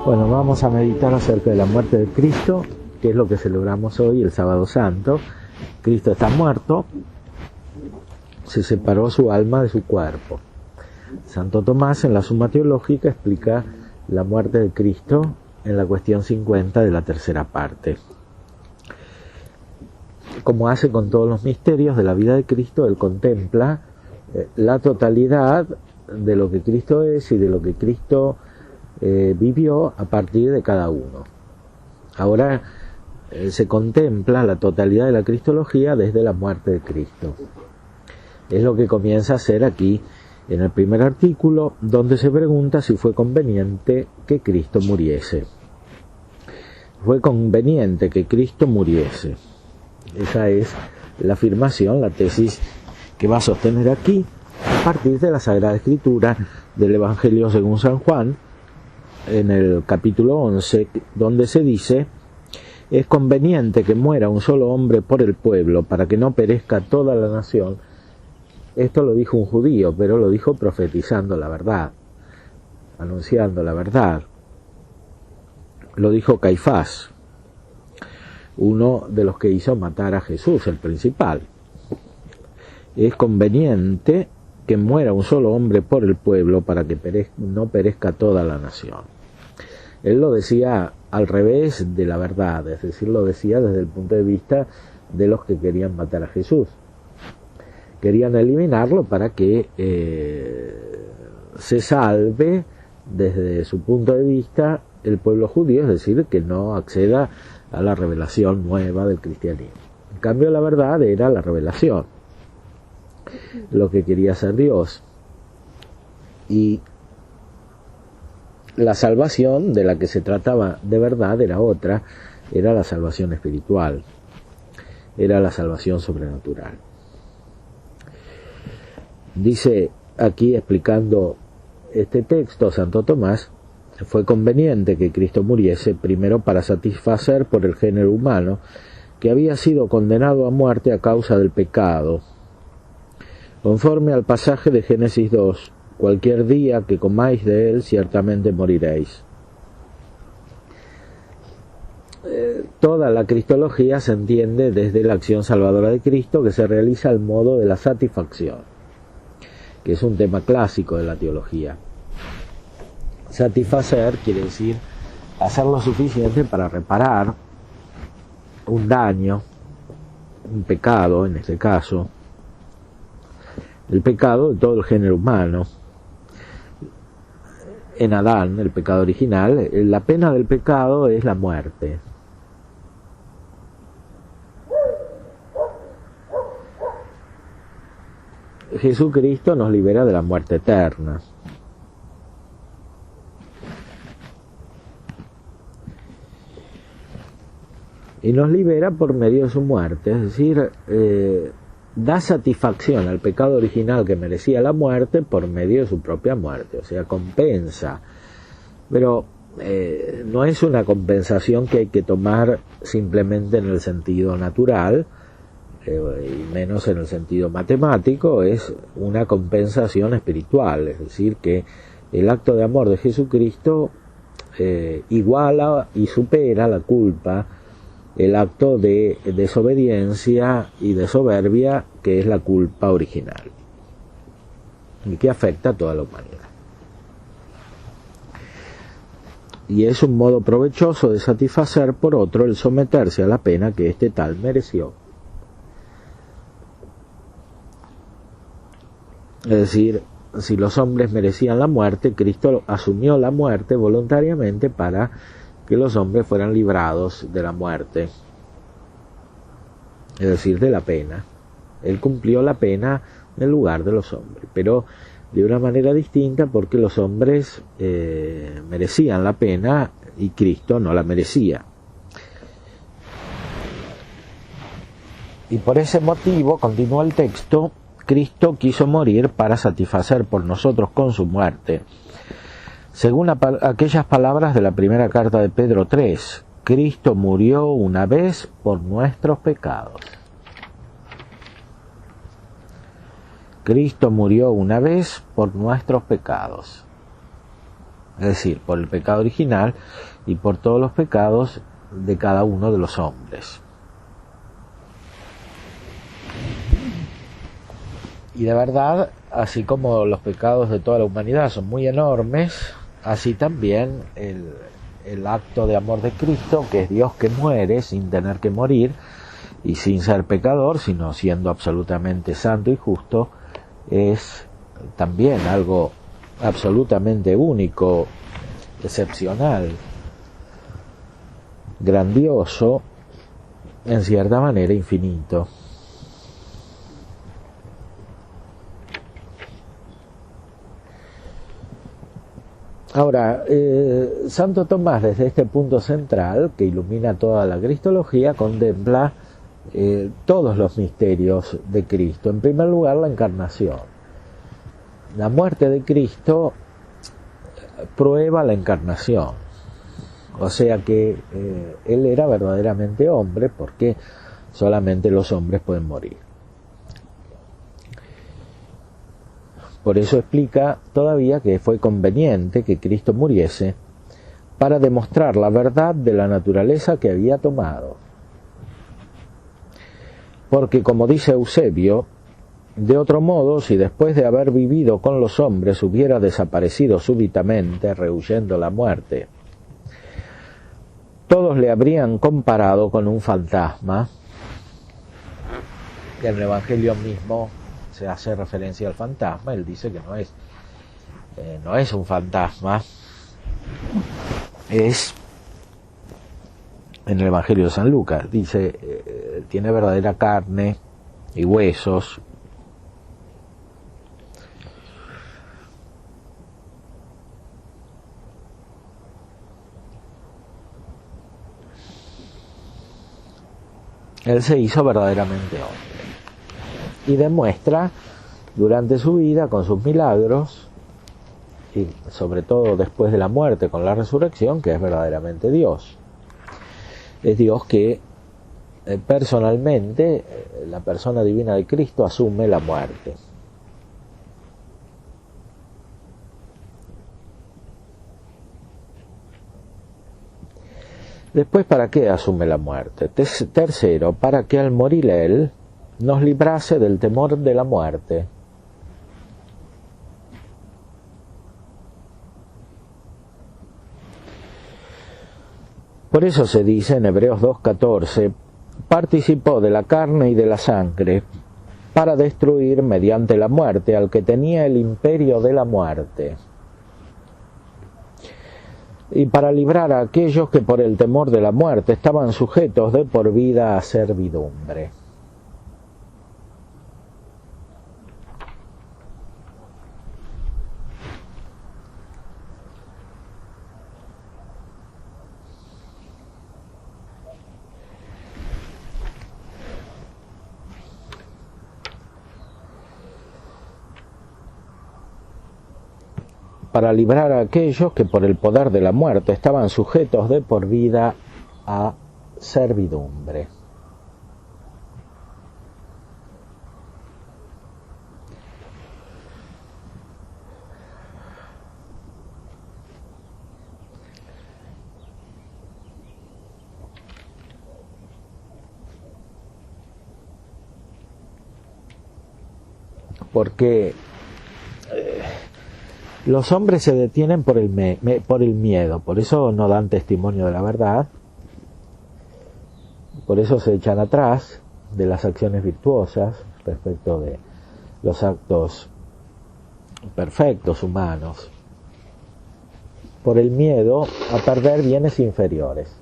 Bueno, vamos a meditar acerca de la muerte de Cristo, que es lo que celebramos hoy, el Sábado Santo. Cristo está muerto, se separó su alma de su cuerpo. Santo Tomás en la Suma Teológica explica la muerte de Cristo en la cuestión 50 de la tercera parte. Como hace con todos los misterios de la vida de Cristo, él contempla la totalidad de lo que Cristo es y de lo que Cristo vivió a partir de cada uno. Ahora se contempla la totalidad de la cristología desde la muerte de Cristo. Es lo que comienza a hacer aquí en el primer artículo, donde se pregunta si fue conveniente que Cristo muriese. Fue conveniente que Cristo muriese. Esa es la afirmación, la tesis que va a sostener aquí a partir de la Sagrada Escritura del Evangelio según San Juan, en el capítulo 11, donde se dice: es conveniente que muera un solo hombre por el pueblo, para que no perezca toda la nación. Esto lo dijo un judío, pero lo dijo profetizando la verdad, anunciando la verdad. Lo dijo Caifás, uno de los que hizo matar a Jesús, el principal. Es conveniente que muera un solo hombre por el pueblo, para que no perezca toda la nación. Él lo decía al revés de la verdad, es decir, lo decía desde el punto de vista de los que querían matar a Jesús. Querían eliminarlo para que se salve desde su punto de vista el pueblo judío, es decir, que no acceda a la revelación nueva del cristianismo. En cambio, la verdad era la revelación, lo que quería hacer Dios. Y la salvación de la que se trataba de verdad era otra, era la salvación espiritual, era la salvación sobrenatural. Dice aquí, explicando este texto, Santo Tomás: fue conveniente que Cristo muriese, primero para satisfacer por el género humano, que había sido condenado a muerte a causa del pecado. Conforme al pasaje de Génesis 2, cualquier día que comáis de él, ciertamente moriréis. Toda la cristología se entiende desde la acción salvadora de Cristo, que se realiza al modo de la satisfacción, que es un tema clásico de la teología. Satisfacer quiere decir hacer lo suficiente para reparar un daño, un pecado en este caso, el pecado de todo el género humano. En Adán, el pecado original, la pena del pecado es la muerte. Jesucristo nos libera de la muerte eterna. Y nos libera por medio de su muerte, es decir, da satisfacción al pecado original que merecía la muerte por medio de su propia muerte, o sea, compensa. Pero no es una compensación que hay que tomar simplemente en el sentido natural, y menos en el sentido matemático. Es una compensación espiritual, es decir, que el acto de amor de Jesucristo iguala y supera la culpa, el acto de desobediencia y de soberbia que es la culpa original y que afecta a toda la humanidad. Y es un modo provechoso de satisfacer, por otro, el someterse a la pena que este tal mereció. Es decir, si los hombres merecían la muerte, Cristo asumió la muerte voluntariamente para que los hombres fueran librados de la muerte, es decir, de la pena. Él cumplió la pena en lugar de los hombres, pero de una manera distinta, porque los hombres merecían la pena y Cristo no la merecía. Y por ese motivo, continúa el texto, Cristo quiso morir para satisfacer por nosotros con su muerte. Según aquellas palabras de la primera carta de Pedro 3, Cristo murió una vez por nuestros pecados. Cristo murió una vez por nuestros pecados. es decir, por el pecado original y por todos los pecados de cada uno de los hombres. Y de verdad, así como los pecados de toda la humanidad son muy enormes, así también el acto de amor de Cristo, que es Dios que muere sin tener que morir y sin ser pecador, sino siendo absolutamente santo y justo, es también algo absolutamente único, excepcional, grandioso, en cierta manera infinito. Ahora, Santo Tomás, desde este punto central que ilumina toda la cristología, contempla todos los misterios de Cristo. En primer lugar, la encarnación. La muerte de Cristo prueba la encarnación. O sea que Él era verdaderamente hombre, porque solamente los hombres pueden morir. Por eso explica todavía que fue conveniente que Cristo muriese para demostrar la verdad de la naturaleza que había tomado. Porque, como dice Eusebio, de otro modo, si después de haber vivido con los hombres hubiera desaparecido súbitamente, rehuyendo la muerte, todos le habrían comparado con un fantasma. En el Evangelio mismo se hace referencia al fantasma. Él dice que no es un fantasma, es, en el Evangelio de San Lucas, dice, tiene verdadera carne y huesos. Él se hizo verdaderamente hombre y demuestra durante su vida con sus milagros y sobre todo después de la muerte con la resurrección que es verdaderamente Dios. Es Dios que personalmente, la persona divina de Cristo asume la muerte. Después, ¿para qué asume la muerte? Tercero, para que al morir Él nos librase del temor de la muerte. Por eso se dice en Hebreos 2:14, participó de la carne y de la sangre para destruir mediante la muerte al que tenía el imperio de la muerte, y para librar a aquellos que por el temor de la muerte estaban sujetos de por vida a servidumbre. Para librar a aquellos que por el poder de la muerte estaban sujetos de por vida a servidumbre. Porque los hombres se detienen por el miedo, por eso no dan testimonio de la verdad, por eso se echan atrás de las acciones virtuosas respecto de los actos perfectos humanos, por el miedo a perder bienes inferiores,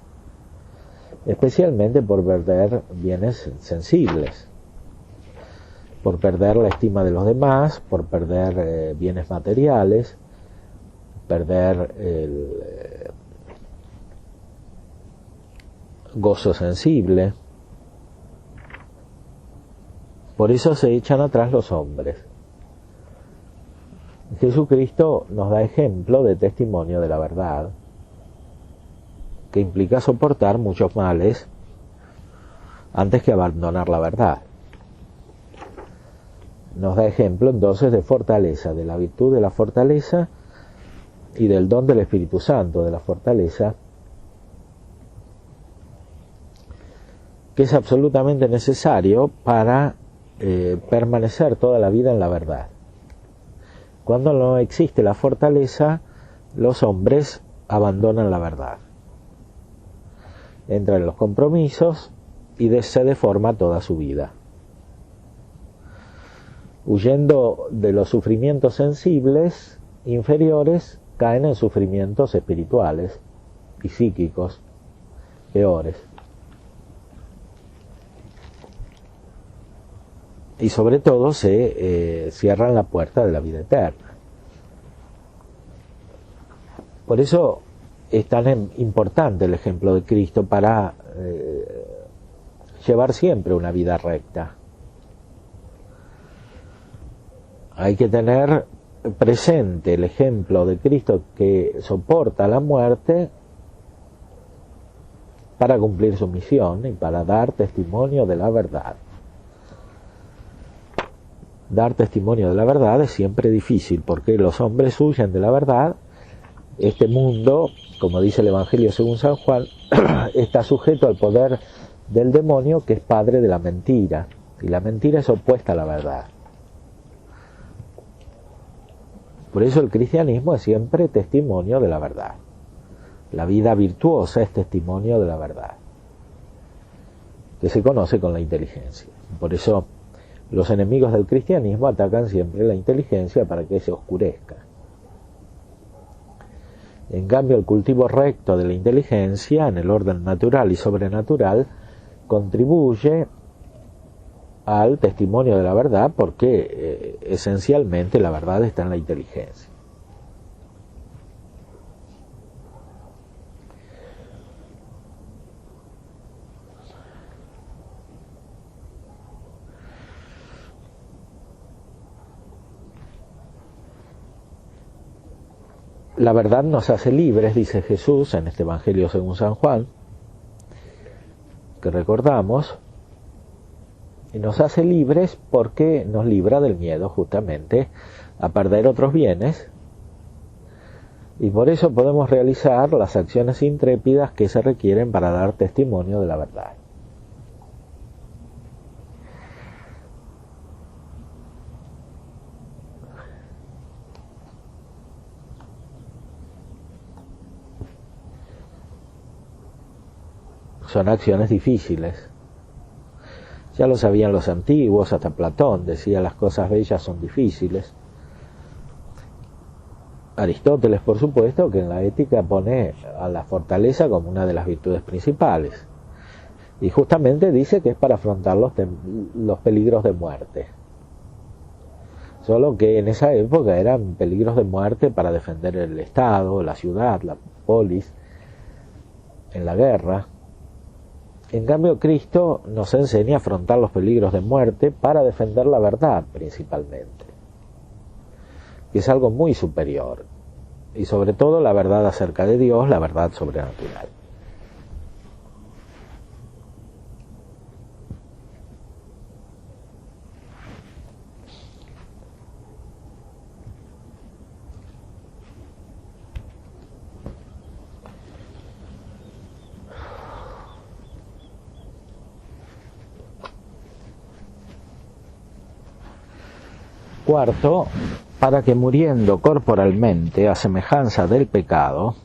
especialmente por perder bienes sensibles, por perder la estima de los demás, por perder bienes materiales, perder el gozo sensible. Por eso se echan atrás los hombres. Jesucristo nos da ejemplo de testimonio de la verdad, que implica soportar muchos males antes que abandonar la verdad. Nos da ejemplo entonces de fortaleza, de la virtud de la fortaleza y del don del Espíritu Santo, de la fortaleza, que es absolutamente necesario para permanecer toda la vida en la verdad. Cuando no existe la fortaleza, los hombres abandonan la verdad, entran en los compromisos y se deforma toda su vida. Huyendo de los sufrimientos sensibles inferiores, caen en sufrimientos espirituales y psíquicos peores. Y sobre todo se cierran la puerta de la vida eterna. Por eso es tan importante el ejemplo de Cristo para llevar siempre una vida recta. Hay que tener presente el ejemplo de Cristo que soporta la muerte para cumplir su misión y para dar testimonio de la verdad. Dar testimonio de la verdad es siempre difícil porque los hombres huyen de la verdad. Este mundo, como dice el Evangelio según San Juan, está sujeto al poder del demonio, que es padre de la mentira, y la mentira es opuesta a la verdad. Por eso el cristianismo es siempre testimonio de la verdad. La vida virtuosa es testimonio de la verdad, que se conoce con la inteligencia. Por eso los enemigos del cristianismo atacan siempre la inteligencia para que se oscurezca. En cambio, el cultivo recto de la inteligencia, en el orden natural y sobrenatural, contribuye al testimonio de la verdad, porque esencialmente la verdad está en la inteligencia. La verdad nos hace libres, dice Jesús en este Evangelio según San Juan, que recordamos, y nos hace libres porque nos libra del miedo justamente a perder otros bienes, y por eso podemos realizar las acciones intrépidas que se requieren para dar testimonio de la verdad. Son acciones difíciles. Ya lo sabían los antiguos, hasta Platón decía las cosas bellas son difíciles. Aristóteles, por supuesto, que en la ética pone a la fortaleza como una de las virtudes principales. Y justamente dice que es para afrontar los peligros de muerte. Solo que en esa época eran peligros de muerte para defender el Estado, la ciudad, la polis, en la guerra. En cambio, Cristo nos enseña a afrontar los peligros de muerte para defender la verdad, principalmente, que es algo muy superior, y sobre todo la verdad acerca de Dios, la verdad sobrenatural. Cuarto, para que muriendo corporalmente a semejanza del pecado,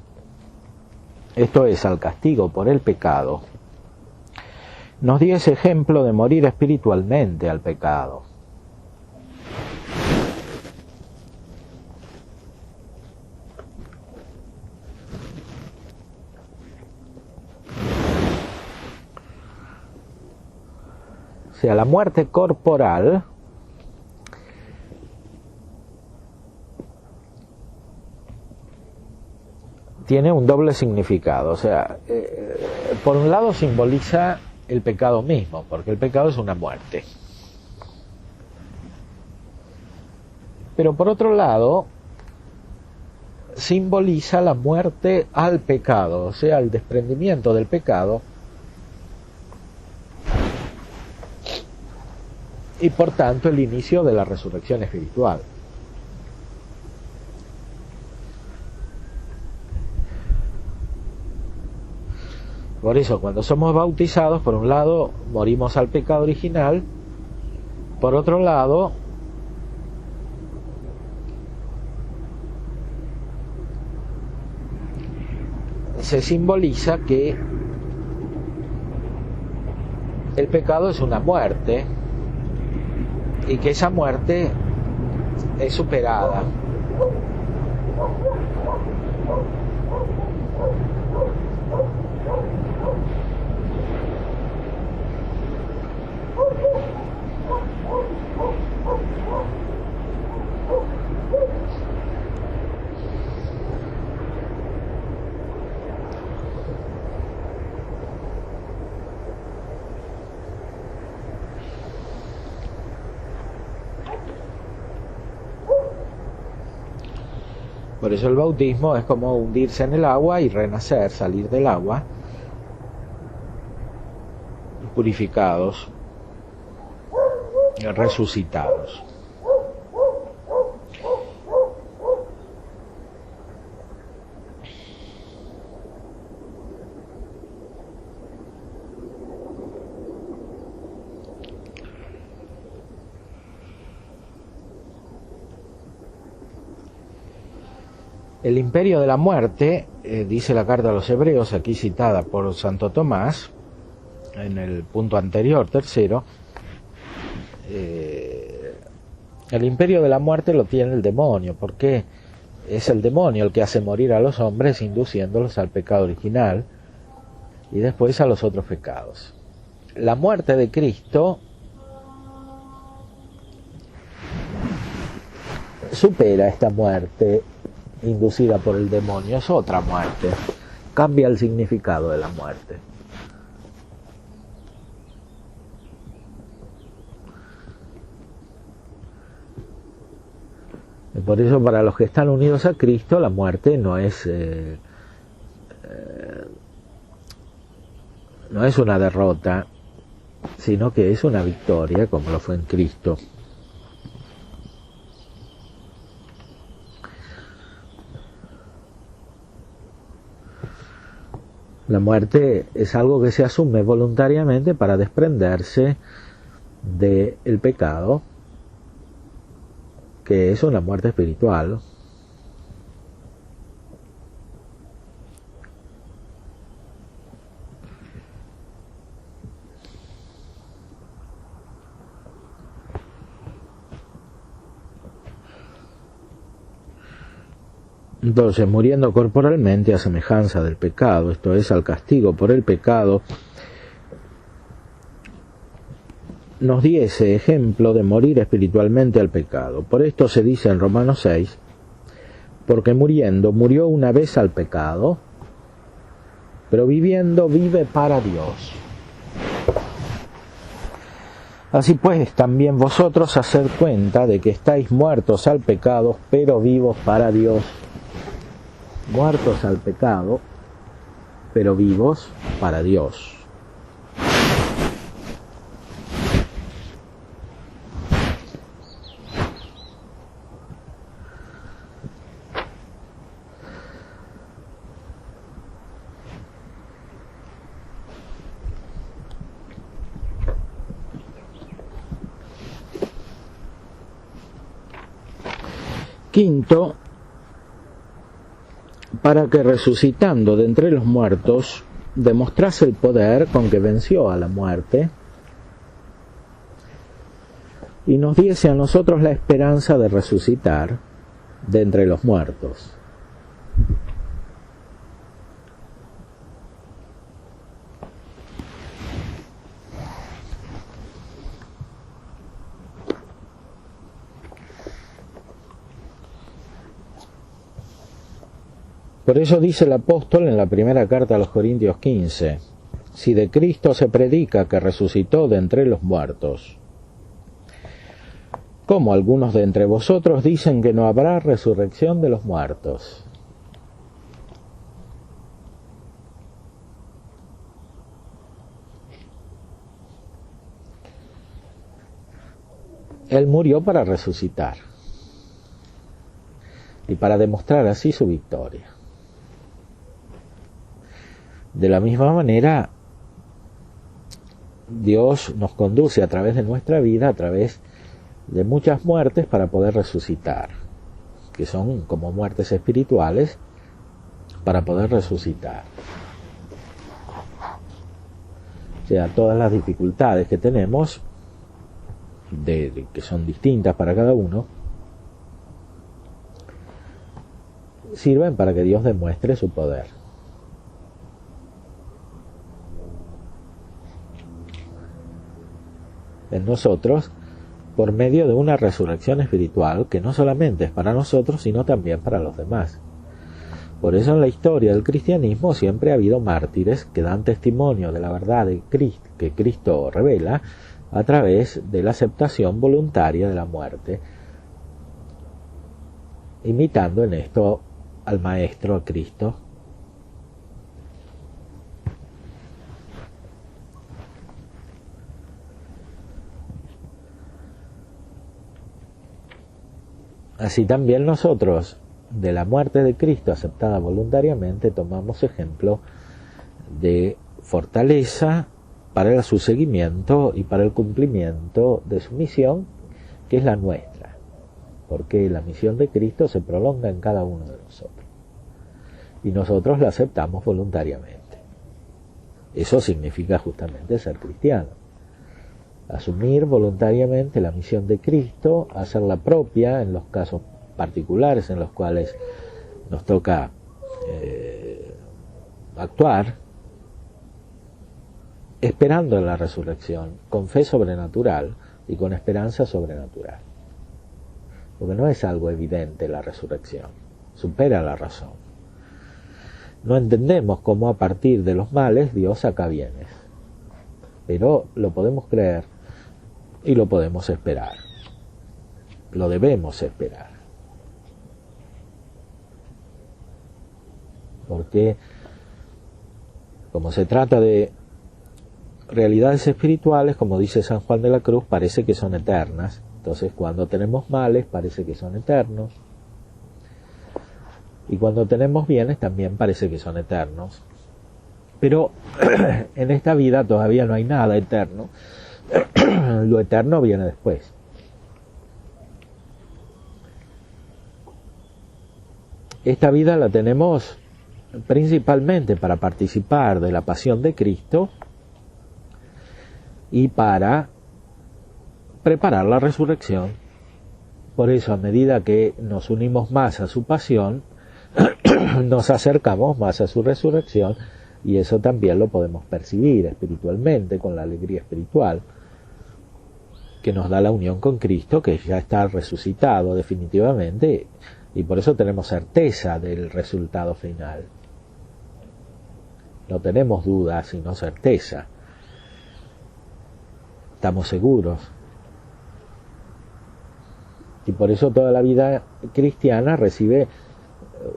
esto es, al castigo por el pecado, nos diese ejemplo de morir espiritualmente al pecado. O sea, la muerte corporal tiene un doble significado. O sea, por un lado simboliza el pecado mismo, porque el pecado es una muerte. Pero por otro lado, simboliza la muerte al pecado, o sea, el desprendimiento del pecado, y por tanto el inicio de la resurrección espiritual. Por eso, cuando somos bautizados, por un lado, morimos al pecado original, por otro lado, se simboliza que el pecado es una muerte y que esa muerte es superada. Por eso el bautismo es como hundirse en el agua y renacer, salir del agua, purificados, resucitados. El imperio de la muerte, dice la carta a los Hebreos, aquí citada por Santo Tomás, en el punto anterior, tercero, el imperio de la muerte lo tiene el demonio, porque es el demonio el que hace morir a los hombres induciéndolos al pecado original y después a los otros pecados. La muerte de Cristo supera esta muerte inducida por el demonio, es otra muerte, cambia el significado de la muerte. Y por eso, para los que están unidos a Cristo, la muerte no es una derrota, sino que es una victoria, como lo fue en Cristo. La muerte es algo que se asume voluntariamente para desprenderse del pecado, que es una muerte espiritual. Entonces, muriendo corporalmente a semejanza del pecado, esto es, al castigo por el pecado, nos diese ejemplo de morir espiritualmente al pecado. Por esto se dice en Romanos 6, porque muriendo, murió una vez al pecado, pero viviendo, vive para Dios. Así pues, también vosotros haced cuenta de que estáis muertos al pecado, pero vivos para Dios. Muertos al pecado, pero vivos para Dios. Quinto, para que resucitando de entre los muertos demostrase el poder con que venció a la muerte y nos diese a nosotros la esperanza de resucitar de entre los muertos. Por eso dice el apóstol en la primera carta a los Corintios 15, si de Cristo se predica que resucitó de entre los muertos, ¿cómo algunos de entre vosotros dicen que no habrá resurrección de los muertos? Él murió para resucitar y para demostrar así su victoria. De la misma manera, Dios nos conduce a través de nuestra vida, a través de muchas muertes para poder resucitar, que son como muertes espirituales para poder resucitar. O sea, todas las dificultades que tenemos, que son distintas para cada uno, sirven para que Dios demuestre su poder. En nosotros, por medio de una resurrección espiritual que no solamente es para nosotros, sino también para los demás. Por eso en la historia del cristianismo siempre ha habido mártires que dan testimonio de la verdad de Cristo, que Cristo revela a través de la aceptación voluntaria de la muerte, imitando en esto al Maestro, a Cristo. Así también nosotros, de la muerte de Cristo aceptada voluntariamente, tomamos ejemplo de fortaleza para su seguimiento y para el cumplimiento de su misión, que es la nuestra, porque la misión de Cristo se prolonga en cada uno de nosotros y nosotros la aceptamos voluntariamente. Eso significa justamente ser cristiano, asumir voluntariamente la misión de Cristo, hacerla propia en los casos particulares en los cuales nos toca actuar, esperando en la resurrección, con fe sobrenatural y con esperanza sobrenatural. Porque no es algo evidente la resurrección, supera la razón. No entendemos cómo a partir de los males Dios saca bienes, pero lo podemos creer y lo podemos esperar. Lo debemos esperar. Porque como se trata de realidades espirituales, como dice San Juan de la Cruz, parece que son eternas. Entonces cuando tenemos males parece que son eternos, y cuando tenemos bienes también parece que son eternos. Pero en esta vida todavía no hay nada eterno. Lo eterno viene después. Esta vida la tenemos principalmente para participar de la pasión de Cristo y para preparar la resurrección. Por eso, a medida que nos unimos más a su pasión, nos acercamos más a su resurrección, y eso también lo podemos percibir espiritualmente con la alegría espiritual que nos da la unión con Cristo, que ya está resucitado definitivamente, y por eso tenemos certeza del resultado final. No tenemos dudas, sino certeza. Estamos seguros. Y por eso toda la vida cristiana recibe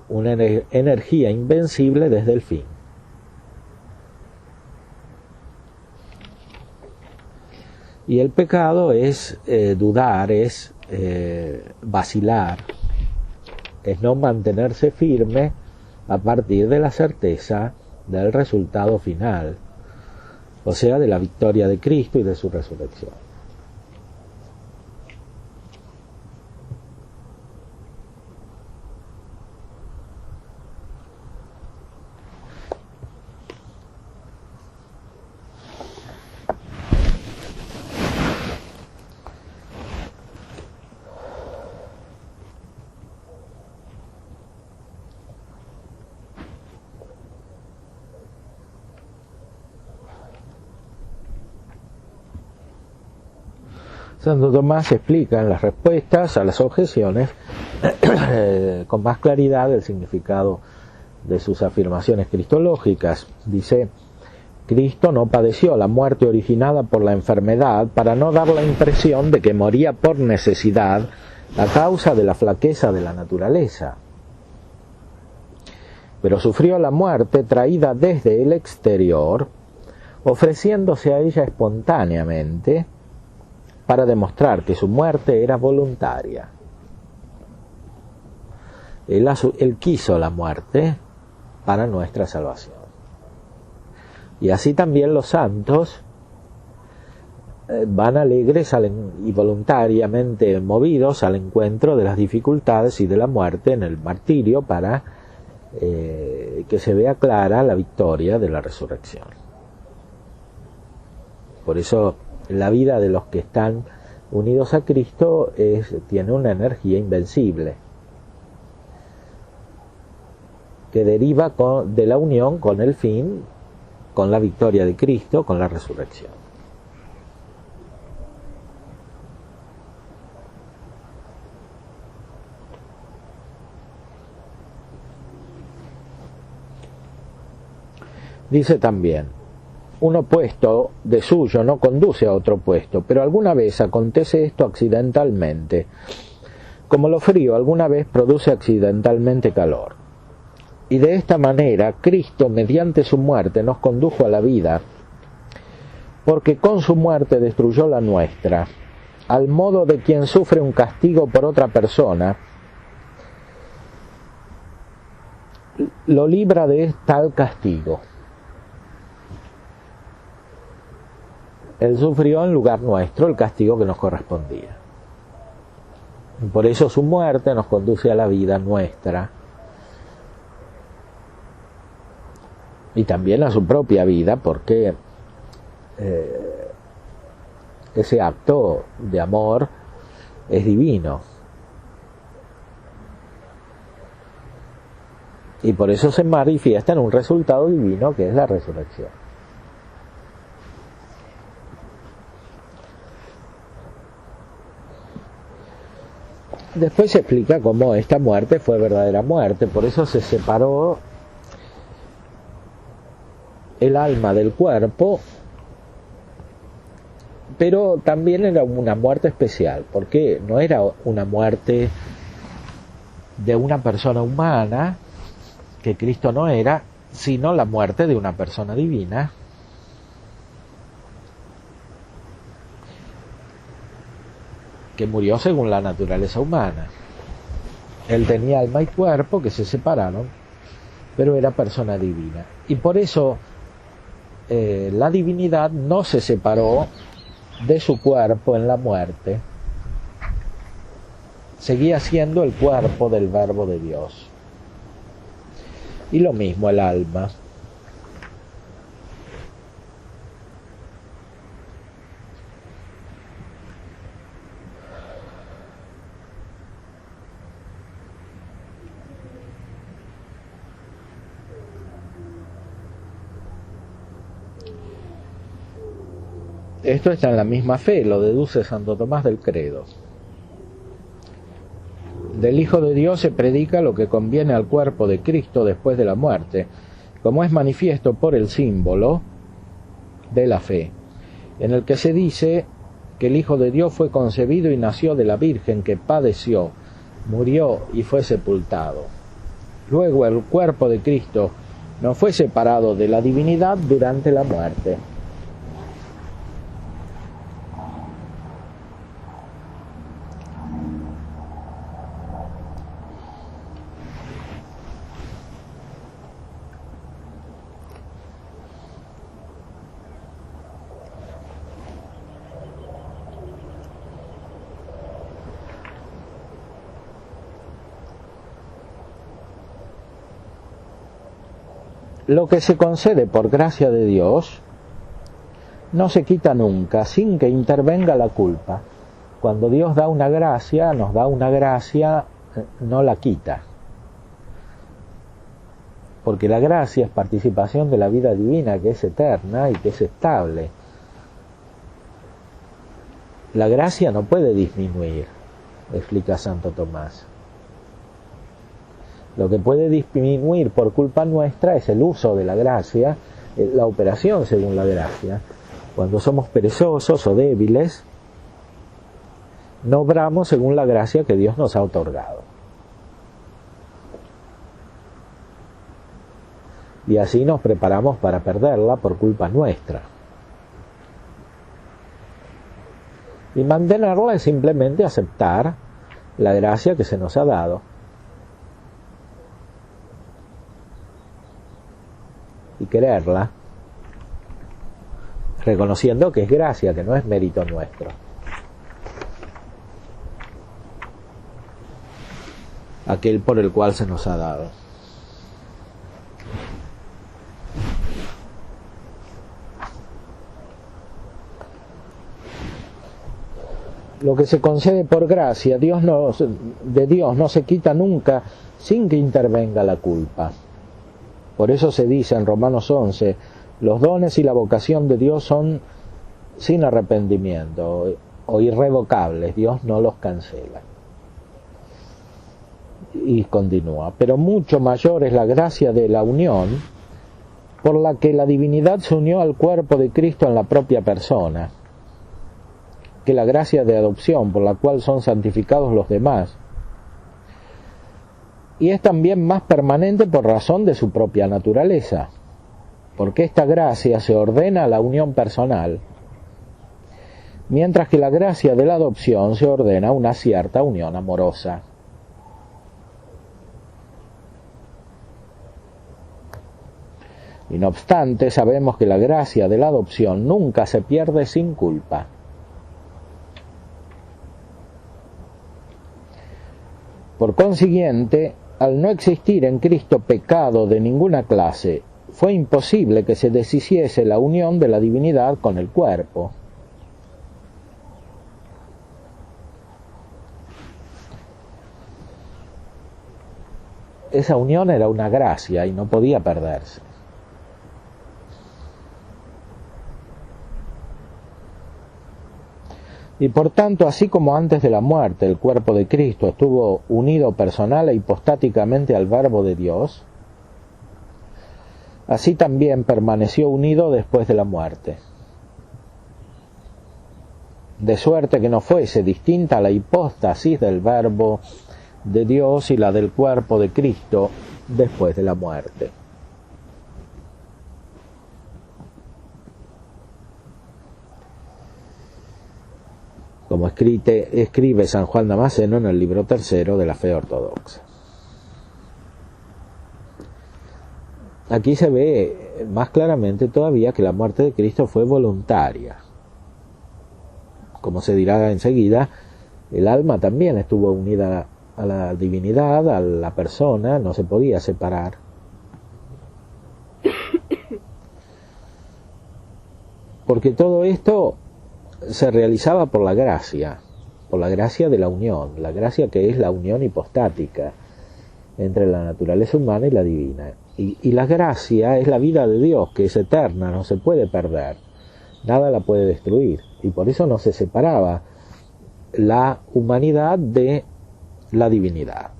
una energía invencible desde el fin. Y el pecado es dudar, es vacilar, es no mantenerse firme a partir de la certeza del resultado final, o sea, de la victoria de Cristo y de su resurrección. Santo Tomás explica en las respuestas a las objeciones con más claridad el significado de sus afirmaciones cristológicas. Dice: Cristo no padeció la muerte originada por la enfermedad para no dar la impresión de que moría por necesidad a causa de la flaqueza de la naturaleza, pero sufrió la muerte traída desde el exterior, ofreciéndose a ella espontáneamente, para demostrar que su muerte era voluntaria. Él quiso la muerte para nuestra salvación. Y así también los santos van alegres y voluntariamente movidos al encuentro de las dificultades y de la muerte en el martirio para que se vea clara la victoria de la resurrección. Por eso la vida de los que están unidos a Cristo tiene una energía invencible que deriva de la unión con el fin, con la victoria de Cristo, con la resurrección. Dice también, un opuesto de suyo no conduce a otro opuesto, pero alguna vez acontece esto accidentalmente, como lo frío alguna vez produce accidentalmente calor. Y de esta manera Cristo, mediante su muerte, nos condujo a la vida, porque con su muerte destruyó la nuestra, al modo de quien sufre un castigo por otra persona, lo libra de tal castigo. Él sufrió en lugar nuestro el castigo que nos correspondía. Por eso su muerte nos conduce a la vida nuestra y también a su propia vida, porque ese acto de amor es divino. Y por eso se manifiesta en un resultado divino que es la resurrección. Después se explica cómo esta muerte fue verdadera muerte, por eso se separó el alma del cuerpo, pero también era una muerte especial, porque no era una muerte de una persona humana, que Cristo no era, sino la muerte de una persona divina, que murió según la naturaleza humana. Él tenía alma y cuerpo que se separaron, pero era persona divina. Y por eso la divinidad no se separó de su cuerpo en la muerte. Seguía siendo el cuerpo del Verbo de Dios. Y lo mismo el alma. Esto está en la misma fe, lo deduce Santo Tomás del Credo. Del Hijo de Dios se predica lo que conviene al cuerpo de Cristo después de la muerte, como es manifiesto por el símbolo de la fe, en el que se dice que el Hijo de Dios fue concebido y nació de la Virgen, que padeció, murió y fue sepultado. Luego el cuerpo de Cristo no fue separado de la divinidad durante la muerte. Lo que se concede por gracia de Dios no se quita nunca sin que intervenga la culpa. Cuando Dios da una gracia, nos da una gracia, no la quita. Porque la gracia es participación de la vida divina, que es eterna y que es estable. La gracia no puede disminuir, explica Santo Tomás. Lo que puede disminuir por culpa nuestra es el uso de la gracia, la operación según la gracia. Cuando somos perezosos o débiles, no obramos según la gracia que Dios nos ha otorgado. Y así nos preparamos para perderla por culpa nuestra. Y mantenerla es simplemente aceptar la gracia que se nos ha dado. Y quererla. reconociendo que es gracia, que no es mérito nuestro. Aquel por el cual se nos ha dado. Lo que se concede por gracia, de Dios no se quita nunca sin que intervenga la culpa. Por eso se dice en Romanos 11, los dones y la vocación de Dios son sin arrepentimiento o irrevocables, Dios no los cancela. Y continúa, pero mucho mayor es la gracia de la unión por la que la divinidad se unió al cuerpo de Cristo en la propia persona, que la gracia de adopción por la cual son santificados los demás, y es también más permanente por razón de su propia naturaleza, porque esta gracia se ordena a la unión personal, mientras que la gracia de la adopción se ordena a una cierta unión amorosa. Y no obstante, sabemos que la gracia de la adopción nunca se pierde sin culpa. Por consiguiente, al no existir en Cristo pecado de ninguna clase, fue imposible que se deshiciese la unión de la divinidad con el cuerpo. Esa unión era una gracia y no podía perderse. Y por tanto, así como antes de la muerte el cuerpo de Cristo estuvo unido personal e hipostáticamente al Verbo de Dios, así también permaneció unido después de la muerte. De suerte que no fuese distinta la hipóstasis del Verbo de Dios y la del cuerpo de Cristo después de la muerte. Como escribe San Juan Damasceno en el libro 3 de la Fe Ortodoxa. Aquí se ve más claramente todavía que la muerte de Cristo fue voluntaria. Como se dirá enseguida, el alma también estuvo unida a la divinidad, a la persona, no se podía separar. Porque todo esto se realizaba por la gracia de la unión, la gracia que es la unión hipostática entre la naturaleza humana y la divina. Y la gracia es la vida de Dios, que es eterna, no se puede perder, nada la puede destruir, y por eso no se separaba la humanidad de la divinidad.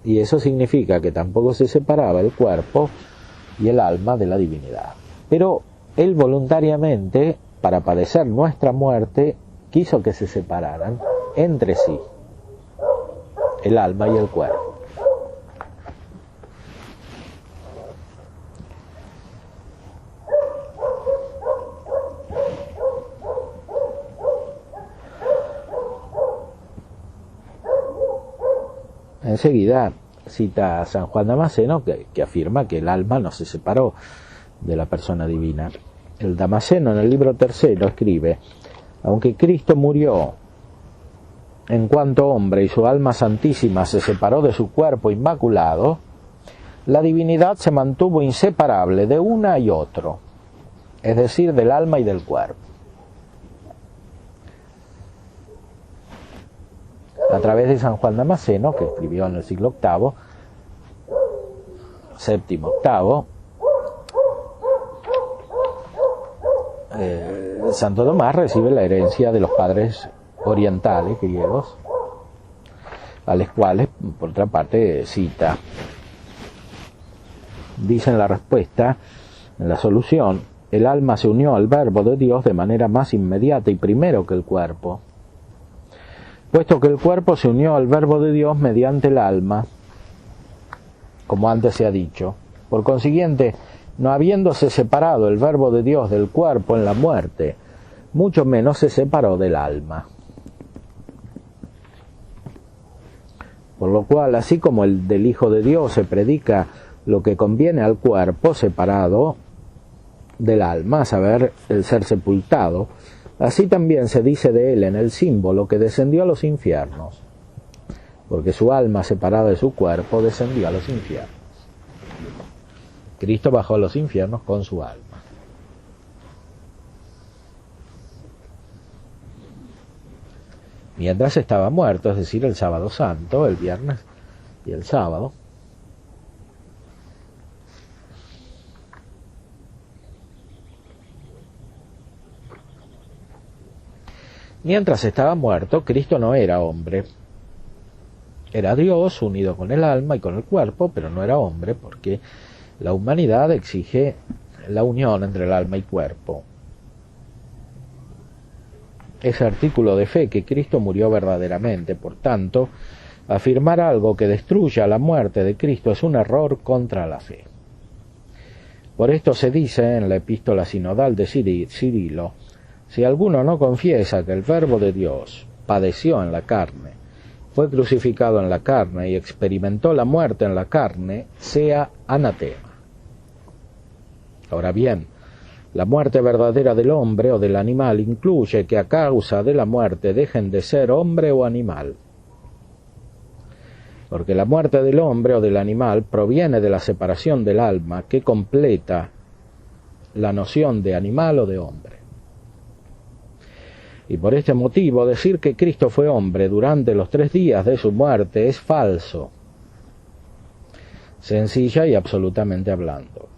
Y eso significa que tampoco se separaba el cuerpo y el alma de la divinidad. Pero Él voluntariamente, para padecer nuestra muerte, quiso que se separaran entre sí, el alma y el cuerpo. Enseguida cita a San Juan Damasceno que afirma que el alma no se separó de la persona divina. El Damasceno en el libro 3 escribe: aunque Cristo murió en cuanto hombre y su alma santísima se separó de su cuerpo inmaculado, la divinidad se mantuvo inseparable de una y otro, es decir, del alma y del cuerpo. A través de San Juan Damasceno, que escribió en el siglo VIII, Santo Tomás recibe la herencia de los padres orientales griegos, a los cuales, por otra parte, cita. Dice en la respuesta, en la solución: el alma se unió al Verbo de Dios de manera más inmediata y primero que el cuerpo, puesto que el cuerpo se unió al Verbo de Dios mediante el alma, como antes se ha dicho. Por consiguiente, no habiéndose separado el Verbo de Dios del cuerpo en la muerte, mucho menos se separó del alma. Por lo cual, así como del Hijo de Dios se predica lo que conviene al cuerpo separado, del alma, a saber, el ser sepultado. Así también se dice de él en el símbolo que descendió a los infiernos, porque su alma separada de su cuerpo descendió a los infiernos. Cristo bajó a los infiernos con su alma. Mientras estaba muerto, es decir, el sábado santo, el viernes y el sábado. Mientras estaba muerto, Cristo no era hombre. Era Dios unido con el alma y con el cuerpo, pero no era hombre porque la humanidad exige la unión entre el alma y cuerpo. Ese artículo de fe que Cristo murió verdaderamente. Por tanto, afirmar algo que destruya la muerte de Cristo es un error contra la fe. Por esto se dice en la epístola sinodal de Cirilo: si alguno no confiesa que el Verbo de Dios padeció en la carne, fue crucificado en la carne y experimentó la muerte en la carne, sea anatema. Ahora bien, la muerte verdadera del hombre o del animal incluye que a causa de la muerte dejen de ser hombre o animal. Porque la muerte del hombre o del animal proviene de la separación del alma que completa la noción de animal o de hombre. Y por este motivo decir que Cristo fue hombre durante los 3 días de su muerte es falso, sencilla y absolutamente hablando.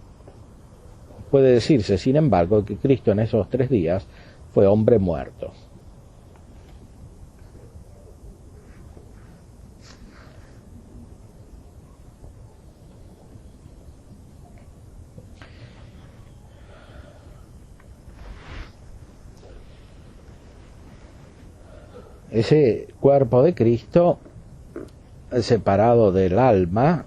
Puede decirse, sin embargo, que Cristo en esos 3 días fue hombre muerto. Ese cuerpo de Cristo, separado del alma,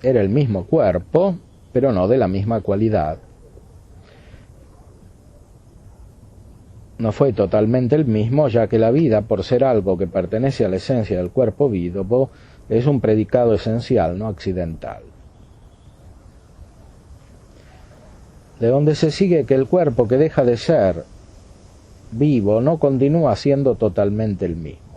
era el mismo cuerpo, pero no de la misma cualidad. No fue totalmente el mismo, ya que la vida, por ser algo que pertenece a la esencia del cuerpo vivo, es un predicado esencial, no accidental. De donde se sigue que el cuerpo que deja de ser vivo no continúa siendo totalmente el mismo.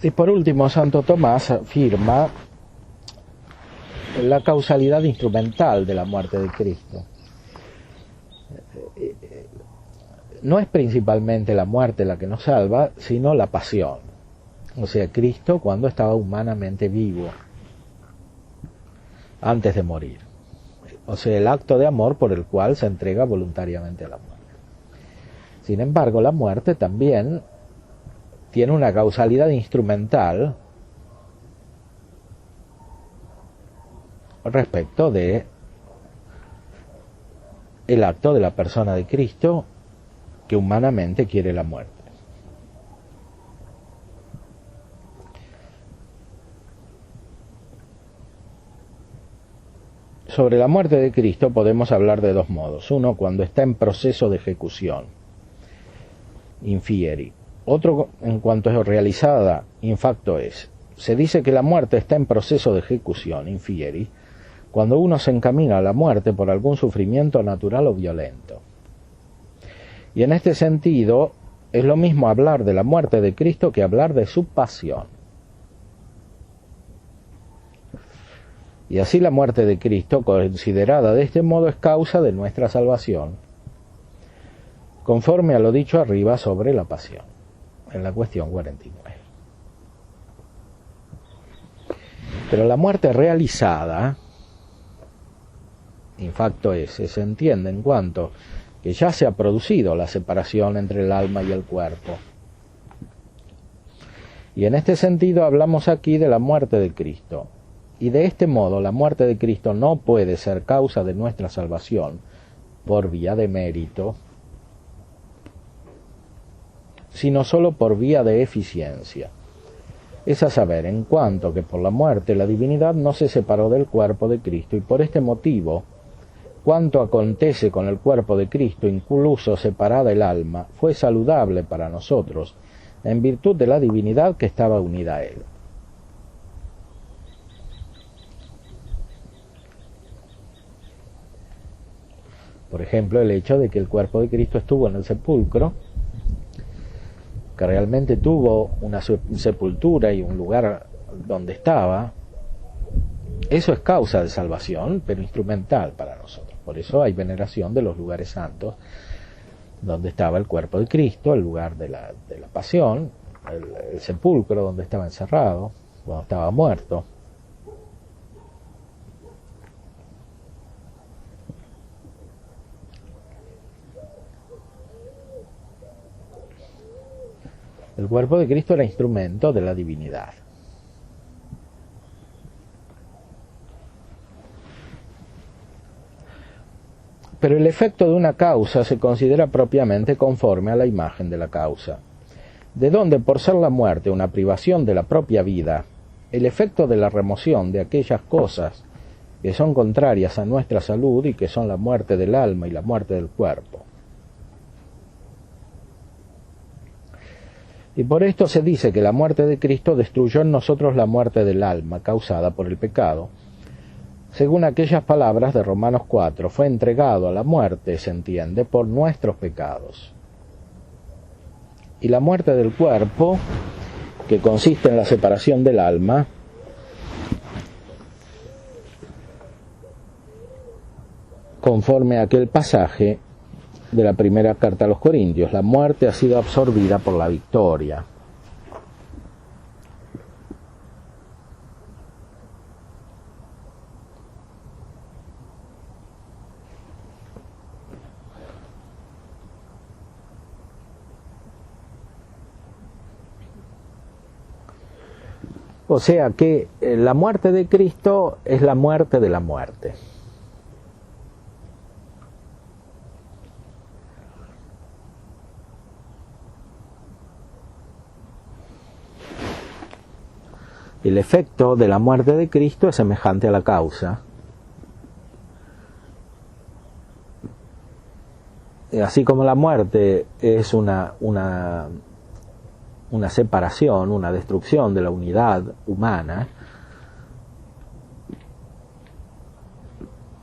Y por último, Santo Tomás afirma la causalidad instrumental de la muerte de Cristo. No es principalmente la muerte la que nos salva, sino la pasión. O sea, Cristo cuando estaba humanamente vivo, antes de morir. O sea, el acto de amor por el cual se entrega voluntariamente a la muerte. Sin embargo, la muerte también tiene una causalidad instrumental respecto de el acto de la persona de Cristo que humanamente quiere la muerte. Sobre la muerte de Cristo podemos hablar de 2 modos. Uno, cuando está en proceso de ejecución, infieri. Otro, en cuanto es realizada, in facto es. Se dice que la muerte está en proceso de ejecución, infieri, cuando uno se encamina a la muerte por algún sufrimiento natural o violento. Y en este sentido, es lo mismo hablar de la muerte de Cristo que hablar de su pasión. Y así la muerte de Cristo, considerada de este modo, es causa de nuestra salvación, conforme a lo dicho arriba sobre la pasión, en la cuestión 49. Pero la muerte realizada, in facto esse, se entiende en cuanto que ya se ha producido la separación entre el alma y el cuerpo. Y en este sentido hablamos aquí de la muerte de Cristo. Y de este modo la muerte de Cristo no puede ser causa de nuestra salvación por vía de mérito, sino sólo por vía de eficiencia. Es a saber, en cuanto que por la muerte la divinidad no se separó del cuerpo de Cristo, y por este motivo, cuanto acontece con el cuerpo de Cristo, incluso separada el alma, fue saludable para nosotros, en virtud de la divinidad que estaba unida a él. Por ejemplo, el hecho de que el cuerpo de Cristo estuvo en el sepulcro, que realmente tuvo una sepultura y un lugar donde estaba, eso es causa de salvación, pero instrumental para nosotros. Por eso hay veneración de los lugares santos, donde estaba el cuerpo de Cristo, el lugar de la pasión, el sepulcro donde estaba encerrado, cuando estaba muerto. El cuerpo de Cristo era instrumento de la divinidad. Pero el efecto de una causa se considera propiamente conforme a la imagen de la causa, de donde, por ser la muerte una privación de la propia vida, el efecto de la remoción de aquellas cosas que son contrarias a nuestra salud y que son la muerte del alma y la muerte del cuerpo. Y por esto se dice que la muerte de Cristo destruyó en nosotros la muerte del alma causada por el pecado. Según aquellas palabras de Romanos 4, fue entregado a la muerte, se entiende, por nuestros pecados. Y la muerte del cuerpo, que consiste en la separación del alma, conforme a aquel pasaje de la primera carta a los Corintios, la muerte ha sido absorbida por la victoria. O sea que la muerte de Cristo es la muerte de la muerte. El efecto de la muerte de Cristo es semejante a la causa. Así como la muerte es una separación, una destrucción de la unidad humana,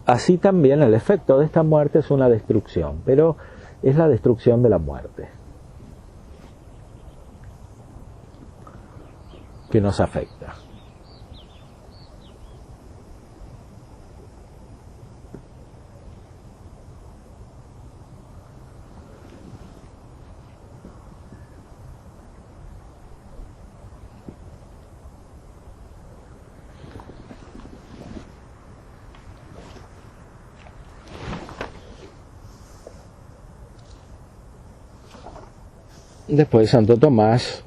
así también el efecto de esta muerte es una destrucción, pero es la destrucción de la muerte que nos afecta. Después Santo Tomás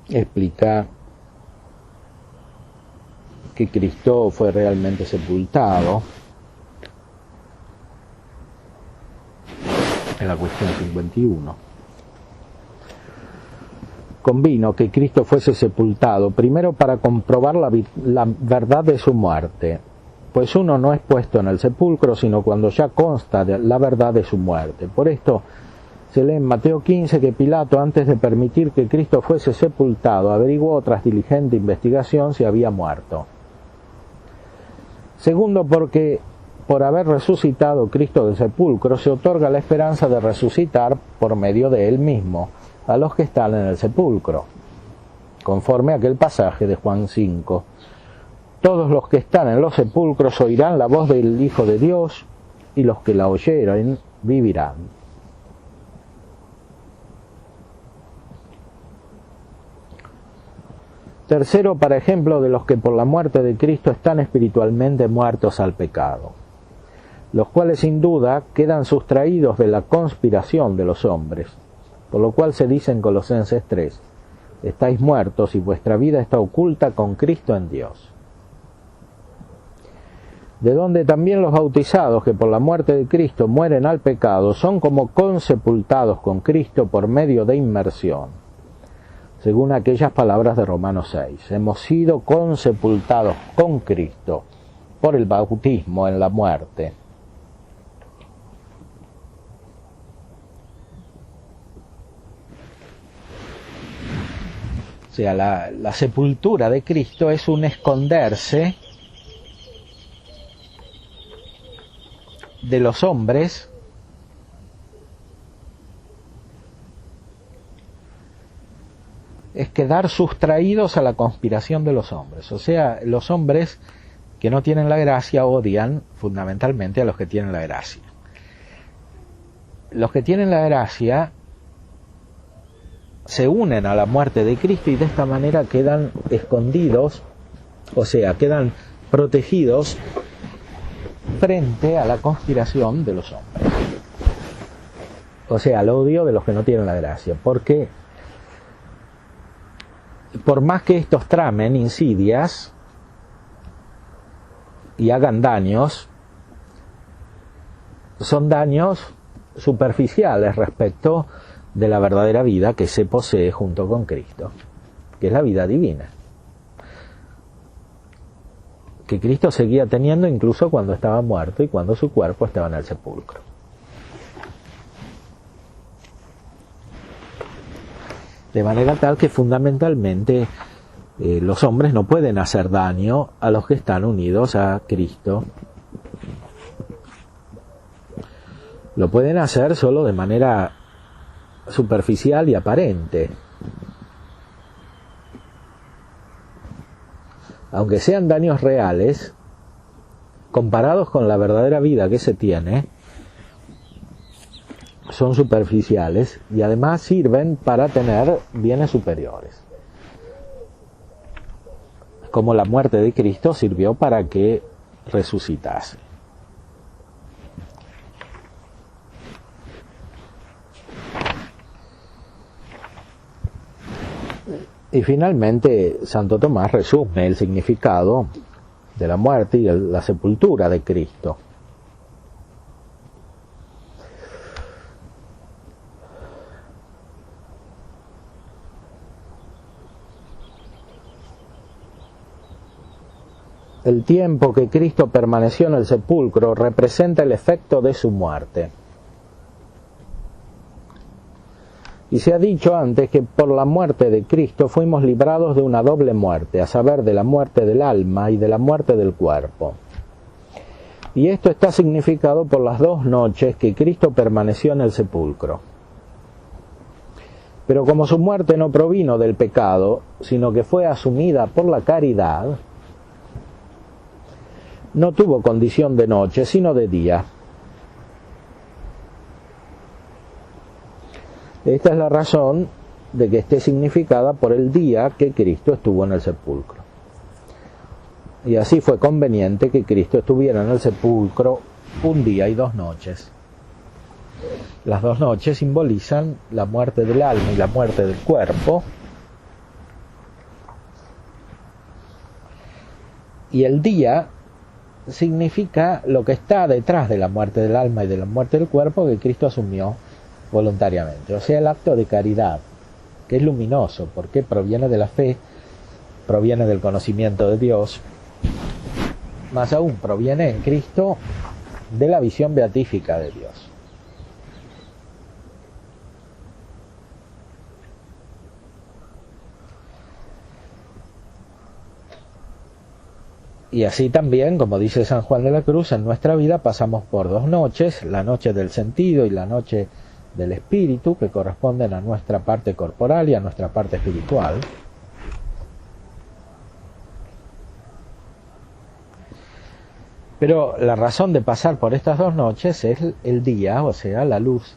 explica que Cristo fue realmente sepultado en la cuestión 51. Convino que Cristo fuese sepultado primero para comprobar la verdad de su muerte, pues uno no es puesto en el sepulcro sino cuando ya consta de la verdad de su muerte. Por esto se lee en Mateo 15 que Pilato, antes de permitir que Cristo fuese sepultado, averiguó tras diligente investigación si había muerto. Segundo, porque por haber resucitado Cristo del sepulcro se otorga la esperanza de resucitar por medio de él mismo a los que están en el sepulcro, conforme a aquel pasaje de Juan 5, Todos los que están en los sepulcros oirán la voz del Hijo de Dios, y los que la oyeren vivirán. Tercero, para ejemplo de los que por la muerte de Cristo están espiritualmente muertos al pecado, los cuales sin duda quedan sustraídos de la conspiración de los hombres, por lo cual se dice en Colosenses 3, estáis muertos y vuestra vida está oculta con Cristo en Dios. De donde también los bautizados que por la muerte de Cristo mueren al pecado son como consepultados con Cristo por medio de inmersión, según aquellas palabras de Romanos 6. Hemos sido consepultados con Cristo por el bautismo en la muerte. O sea, la sepultura de Cristo es un esconderse de los hombres es quedar sustraídos a la conspiración de los hombres. O sea, los hombres que no tienen la gracia odian fundamentalmente a los que tienen la gracia. Los que tienen la gracia se unen a la muerte de Cristo y de esta manera quedan escondidos, o sea, quedan protegidos frente a la conspiración de los hombres. O sea, al odio de los que no tienen la gracia. Porque por más que estos tramen insidias y hagan daños, son daños superficiales respecto de la verdadera vida que se posee junto con Cristo, que es la vida divina, que Cristo seguía teniendo incluso cuando estaba muerto y cuando su cuerpo estaba en el sepulcro. De manera tal que fundamentalmente los hombres no pueden hacer daño a los que están unidos a Cristo. Lo pueden hacer solo de manera superficial y aparente. Aunque sean daños reales, comparados con la verdadera vida que se tiene, son superficiales y además sirven para tener bienes superiores. Como la muerte de Cristo sirvió para que resucitase. Y finalmente Santo Tomás resume el significado de la muerte y de la sepultura de Cristo. El tiempo que Cristo permaneció en el sepulcro representa el efecto de su muerte. Y se ha dicho antes que por la muerte de Cristo fuimos librados de una doble muerte, a saber, de la muerte del alma y de la muerte del cuerpo. Y esto está significado por las 2 noches que Cristo permaneció en el sepulcro. Pero como su muerte no provino del pecado, sino que fue asumida por la caridad, no tuvo condición de noche, sino de día. Esta es la razón de que esté significada por el día que Cristo estuvo en el sepulcro. Y así fue conveniente que Cristo estuviera en el sepulcro 1 día y 2 noches. Las 2 noches simbolizan la muerte del alma y la muerte del cuerpo. Y el día significa lo que está detrás de la muerte del alma y de la muerte del cuerpo que Cristo asumió voluntariamente. O sea, el acto de caridad, que es luminoso, porque proviene de la fe, proviene del conocimiento de Dios, más aún proviene en Cristo de la visión beatífica de Dios. Y así también, como dice San Juan de la Cruz, en nuestra vida pasamos por 2 noches, la noche del sentido y la noche del espíritu, que corresponden a nuestra parte corporal y a nuestra parte espiritual. Pero la razón de pasar por estas 2 noches es el día, o sea, la luz,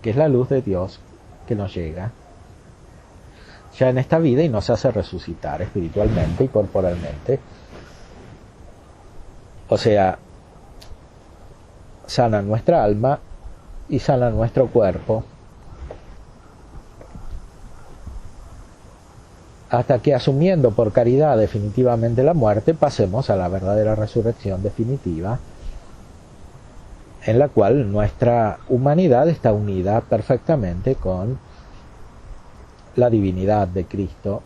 que es la luz de Dios que nos llega ya en esta vida y nos hace resucitar espiritualmente y corporalmente. O sea, sana nuestra alma y sana nuestro cuerpo, hasta que, asumiendo por caridad definitivamente la muerte, pasemos a la verdadera resurrección definitiva, en la cual nuestra humanidad está unida perfectamente con la divinidad de Cristo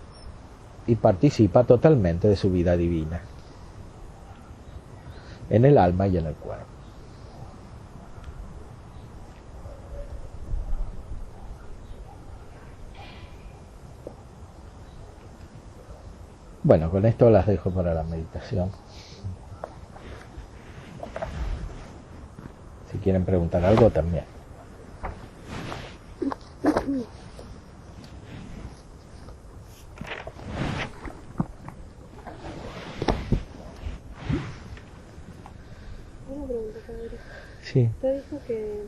y participa totalmente de su vida divina, en el alma y en el cuerpo. Bueno, con esto las dejo para la meditación. Si quieren preguntar algo también. Una pregunta, padre. Sí. Usted dijo que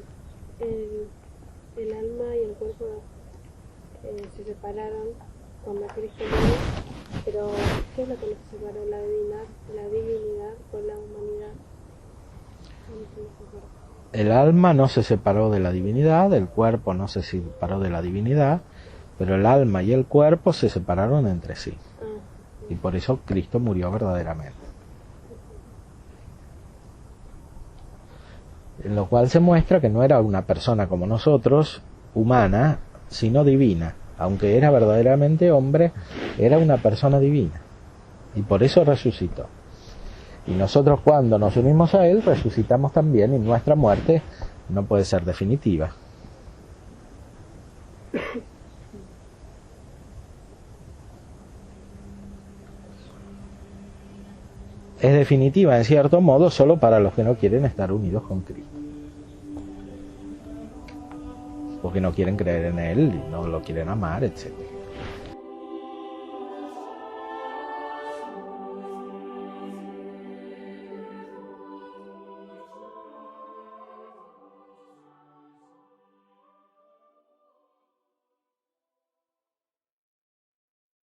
el alma y el cuerpo se separaron cuando Cristo murió, pero ¿qué es lo que nos separó? ¿La divinidad por la humanidad? ¿Cómo se nos separó? El alma no se separó de la divinidad, el cuerpo no se separó de la divinidad, pero el alma y el cuerpo se separaron entre sí. Y por eso Cristo murió verdaderamente. En lo cual se muestra que no era una persona como nosotros, humana, sino divina. Aunque era verdaderamente hombre, era una persona divina. Y por eso resucitó. Y nosotros, cuando nos unimos a Él, resucitamos también, y nuestra muerte no puede ser definitiva. Es definitiva, en cierto modo, solo para los que no quieren estar unidos con Cristo. Porque no quieren creer en Él, no lo quieren amar, etc.